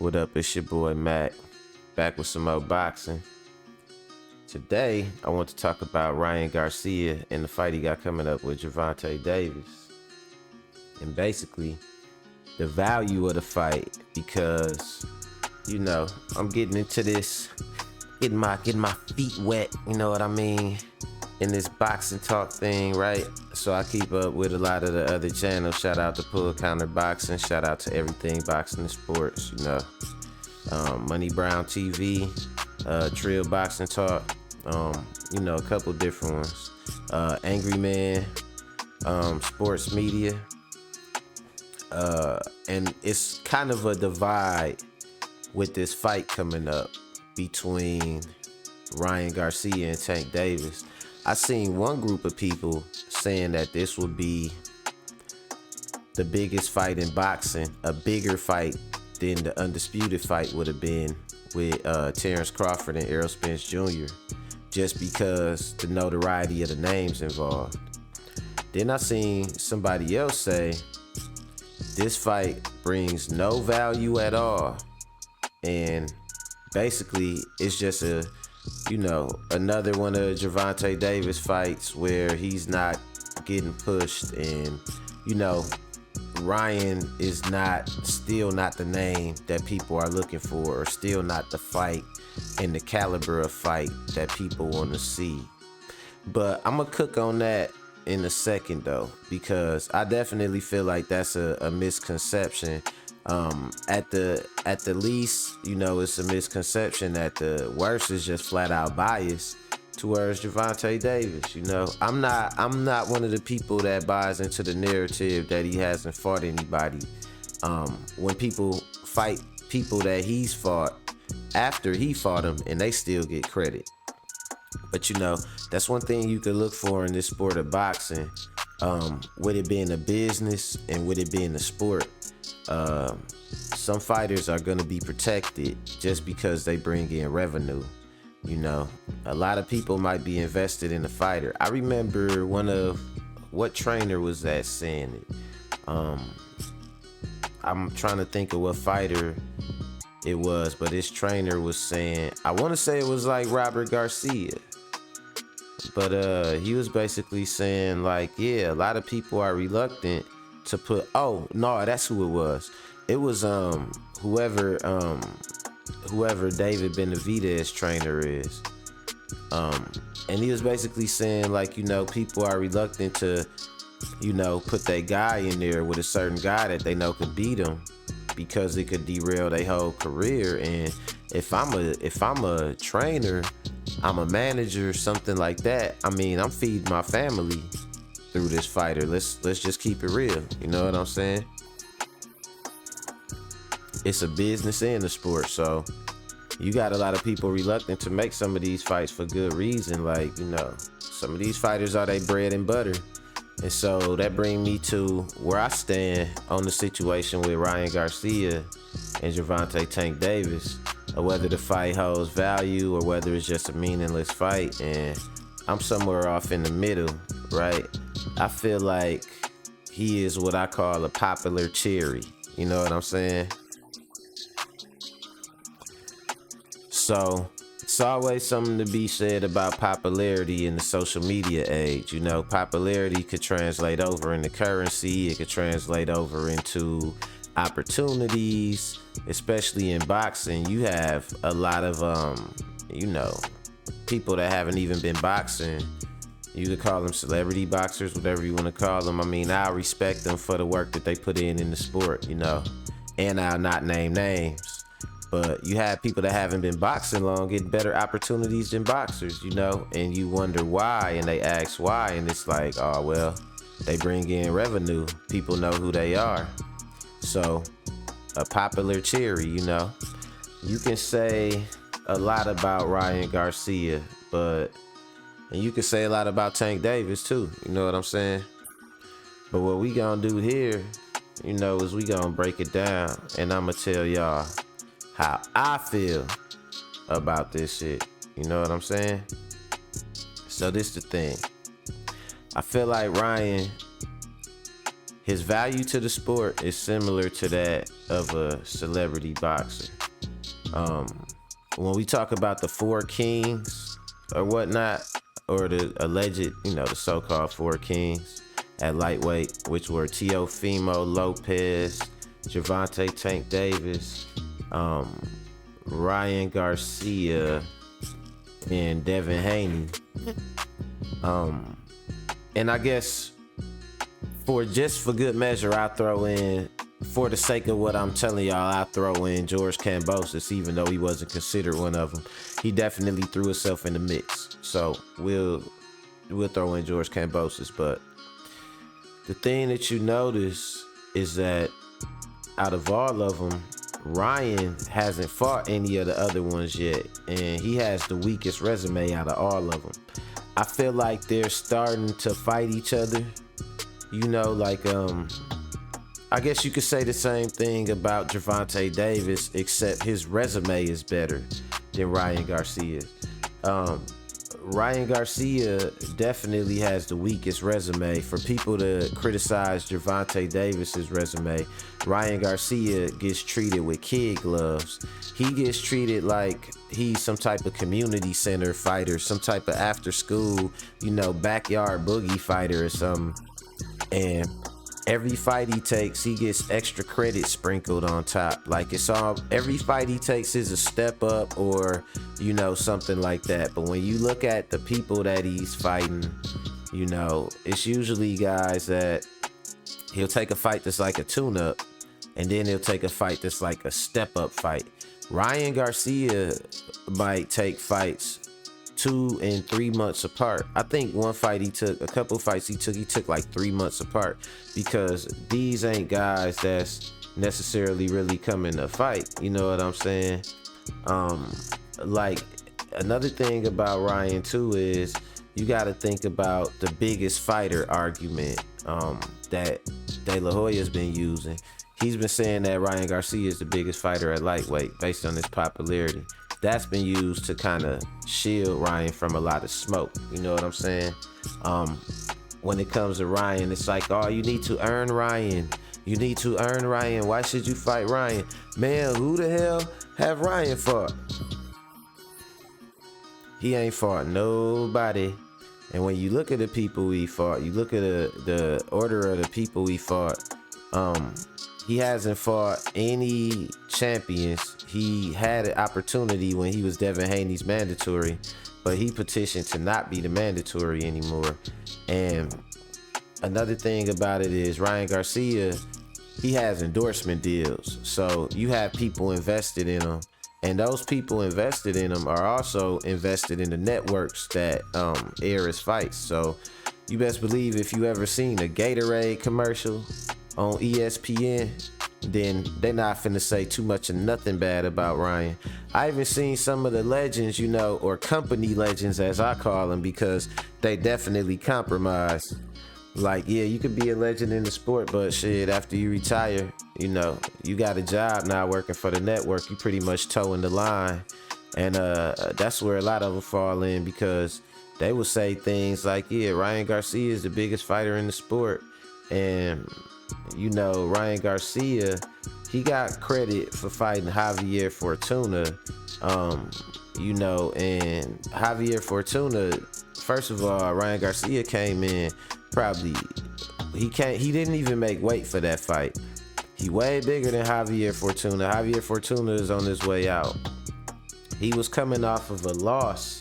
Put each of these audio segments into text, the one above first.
What up? It's your boy Mac, back with some more boxing. Today, I want to talk about Ryan Garcia and the fight he got coming up with Gervonta Davis. And basically, the value of the fight, because, I'm getting into this, getting my feet wet, you know what I mean, in this boxing talk thing, right? So I keep up with a lot of the other channels. Shout out to Pull Counter Boxing, shout out to Everything Boxing and Sports, Money Brown TV, Trill Boxing Talk, a couple different ones. Angry Man, Sports Media. And it's kind of a divide with this fight coming up between Ryan Garcia and Tank Davis. I seen one group of people saying that this would be the biggest fight in boxing, a bigger fight than the undisputed fight would have been with Terrence Crawford and Errol Spence Jr., just because the notoriety of the names involved. Then I seen somebody else say this fight brings no value at all, and basically it's just another one of Gervonta Davis fights where he's not getting pushed, and Ryan is still not the name that people are looking for, or still not the fight and the caliber of fight that people want to see. But I'm gonna cook on that in a second though, because I definitely feel like that's a misconception. At the least, it's a misconception. At the worst, is just flat out bias towards Gervonta Davis. I'm not one of the people that buys into the narrative that he hasn't fought anybody. When people fight people that he's fought after he fought them, and they still get credit. But that's one thing you could look for in this sport of boxing. With it being a business and with it being a sport, some fighters are going to be protected just because they bring in revenue. A lot of people might be invested in a fighter. I remember what trainer was that saying it? I'm trying to think of what fighter it was, but this trainer was saying, I want to say it was like Robert Garcia, but he was basically saying a lot of people are reluctant to put, that's who it was. It was whoever David Benavidez trainer is. And he was basically saying people are reluctant to, put that guy in there with a certain guy that they know could beat him, because it could derail their whole career. And if I'm a trainer, I'm a manager, something like that, I'm feeding my family through this fighter. Let's just keep it real. You know what I'm saying? It's a business and a sport, so you got a lot of people reluctant to make some of these fights for good reason. Some of these fighters are their bread and butter. And so that brings me to where I stand on the situation with Ryan Garcia and Gervonta Tank Davis, or whether the fight holds value or whether it's just a meaningless fight. And I'm somewhere off in the middle, right? I feel like he is what I call a popular cherry. You know what I'm saying? So it's always something to be said about popularity in the social media age. Popularity could translate over into currency. It could translate over into opportunities, especially in boxing. You have a lot of, people that haven't even been boxing. You could call them celebrity boxers, whatever you want to call them. I respect them for the work that they put in the sport, and I'll not name names. But you have people that haven't been boxing long get better opportunities than boxers, and you wonder why, and they ask why, and it's like, oh, well, they bring in revenue. People know who they are. So, a popular cherry, You can say a lot about Ryan Garcia, and you can say a lot about Tank Davis too, you know what I'm saying? But what we gonna do here, is we gonna break it down, and I'm gonna tell y'all how I feel about this shit. You know what I'm saying? So this the thing. I feel like Ryan, his value to the sport is similar to that of a celebrity boxer. When we talk about the four kings or whatnot, or the alleged, the so-called four kings at lightweight, which were Teofimo Lopez, Gervonta Tank Davis, Ryan Garcia, and Devin Haney. And I guess for good measure, I throw in, for the sake of what I'm telling y'all, I throw in George Kambosos, even though he wasn't considered one of them. He definitely threw himself in the mix. So we'll throw in George Kambosos. But the thing that you notice is that out of all of them, Ryan hasn't fought any of the other ones yet, and he has the weakest resume out of all of them. I feel like they're starting to fight each other. I guess you could say the same thing about Gervonta Davis, except his resume is better than Ryan Garcia's. Ryan Garcia definitely has the weakest resume. For people to criticize Gervonta Davis's resume, Ryan Garcia gets treated with kid gloves. He gets treated like he's some type of community center fighter, some type of after school, backyard boogie fighter or something. And every fight he takes, he gets extra credit sprinkled on top. Like every fight he takes is a step up or, something like that. But when you look at the people that he's fighting, it's usually guys that he'll take a fight that's like a tune-up, and then he'll take a fight that's like a step-up fight. Ryan Garcia might take fights 2 and 3 months apart. I think a couple fights he took like 3 months apart, because these ain't guys that's necessarily really coming to fight. You know what I'm saying? Like, another thing about Ryan too is you got to think about the biggest fighter argument that De La Hoya's been using. He's been saying that Ryan Garcia is the biggest fighter at lightweight based on his popularity. That's been used to kind of shield Ryan from a lot of smoke. You know what I'm saying? When it comes to Ryan, it's like, oh, you need to earn Ryan. You need to earn Ryan. Why should you fight Ryan? Man, who the hell have Ryan fought? He ain't fought nobody. And when you look at the people he fought, you look at the order of the people he fought, he hasn't fought any champions. He had an opportunity when he was Devin Haney's mandatory, but he petitioned to not be the mandatory anymore. And another thing about it is Ryan Garcia, he has endorsement deals. So you have people invested in him, and those people invested in him are also invested in the networks that air his fights. So you best believe if you ever seen a Gatorade commercial on ESPN, then they're not finna say too much of nothing bad about Ryan. I even seen some of the legends, or company legends as I call them, because they definitely compromise. Like, yeah, you could be a legend in the sport, but shit, after you retire, you got a job now working for the network. You pretty much toeing the line. And that's where a lot of them fall in, because they will say things like, yeah, Ryan Garcia is the biggest fighter in the sport. And Ryan Garcia, he got credit for fighting Javier Fortuna. And Javier Fortuna, first of all, Ryan Garcia came in he didn't even make weight for that fight. He way bigger than Javier Fortuna. Javier Fortuna is on his way out. He was coming off of a loss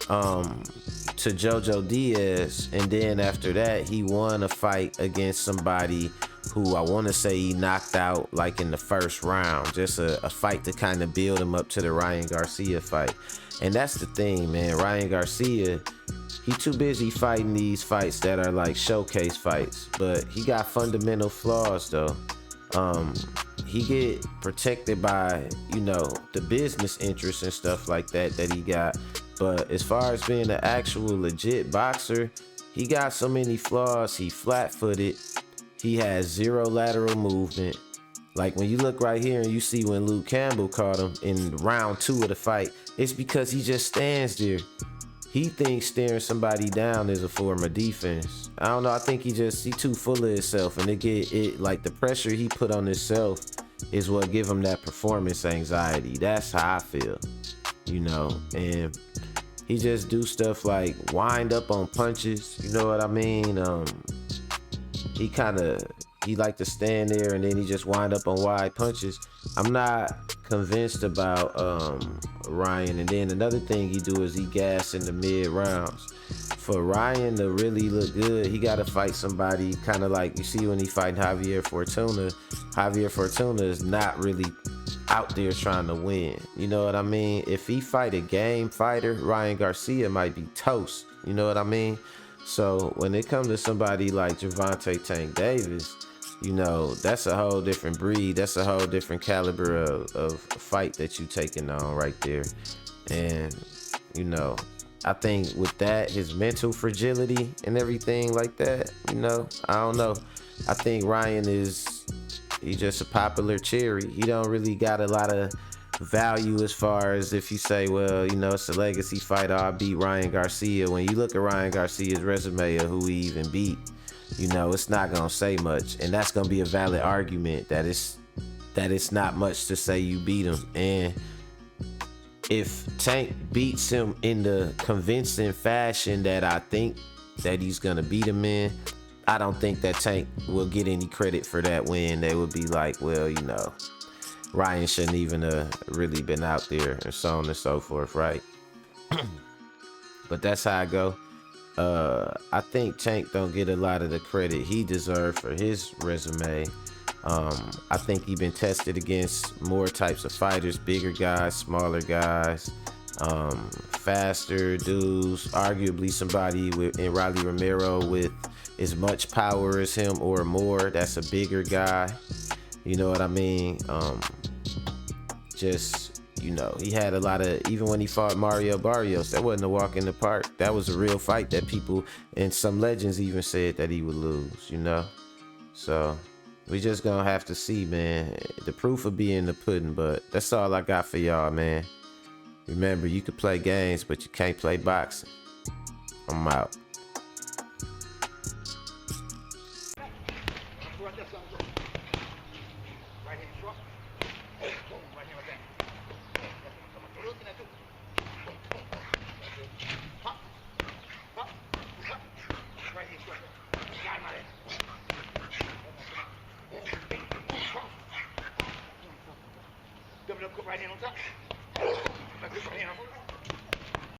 to Jojo Diaz, and then after that he won a fight against somebody who I want to say he knocked out like in the first round. Just a fight to kind of build him up to the Ryan Garcia fight. And that's the thing, man. Ryan Garcia, he too busy fighting these fights that are like showcase fights, but he got fundamental flaws though. He get protected by, the business interests and stuff like that he got. But as far as being an actual legit boxer, he got so many flaws. He flat-footed. He has zero lateral movement. Like when you look right here and you see when Luke Campbell caught him in round 2 of the fight, it's because he just stands there. He thinks staring somebody down is a form of defense. I don't know. I think he too full of himself, and like the pressure he put on himself is what give him that performance anxiety. That's how I feel, you know. And he just do stuff like wind up on punches, you know what I mean? He like to stand there and then he just wind up on wide punches. I'm not convinced about Ryan. And then another thing he do is he gas in the mid rounds. For Ryan to really look good, he got to fight somebody kind of like you see when he fighting Javier Fortuna. Javier Fortuna is not really out there trying to win. You know what I mean? If he fight a game fighter, Ryan Garcia might be toast. You know what I mean? So when it comes to somebody like Gervonta Tank Davis, you know, that's a whole different breed. That's a whole different caliber of fight that you taking on right there. And, you know, I think with that, his mental fragility and everything like that, you know, I don't know. I think Ryan he's just a popular cherry. He don't really got a lot of value as far as if you say, well, you know, it's a legacy fighter, I'll beat Ryan Garcia. When you look at Ryan Garcia's resume of who he even beat, you know, it's not gonna say much. And that's gonna be a valid argument that it's not much to say you beat him. And if Tank beats him in the convincing fashion that I think that he's gonna beat him in, I don't think that Tank will get any credit for that win. They would be like, well, you know, Ryan shouldn't even really been out there and so on and so forth, right? But that's how I go. I think Tank don't get a lot of the credit he deserved for his resume. I think he been tested against more types of fighters, bigger guys, smaller guys, faster dudes, arguably somebody in Riley Romero with as much power as him or more. That's a bigger guy. You know what I mean? Just, you know, he had a lot of, even when he fought Mario Barrios, that wasn't a walk in the park. That was a real fight that people and some legends even said that he would lose, you know? So we just gonna have to see, man. The proof will be in the pudding, but that's all I got for y'all, man. Remember, you can play games, but you can't play boxing. I'm out. Right hand on top.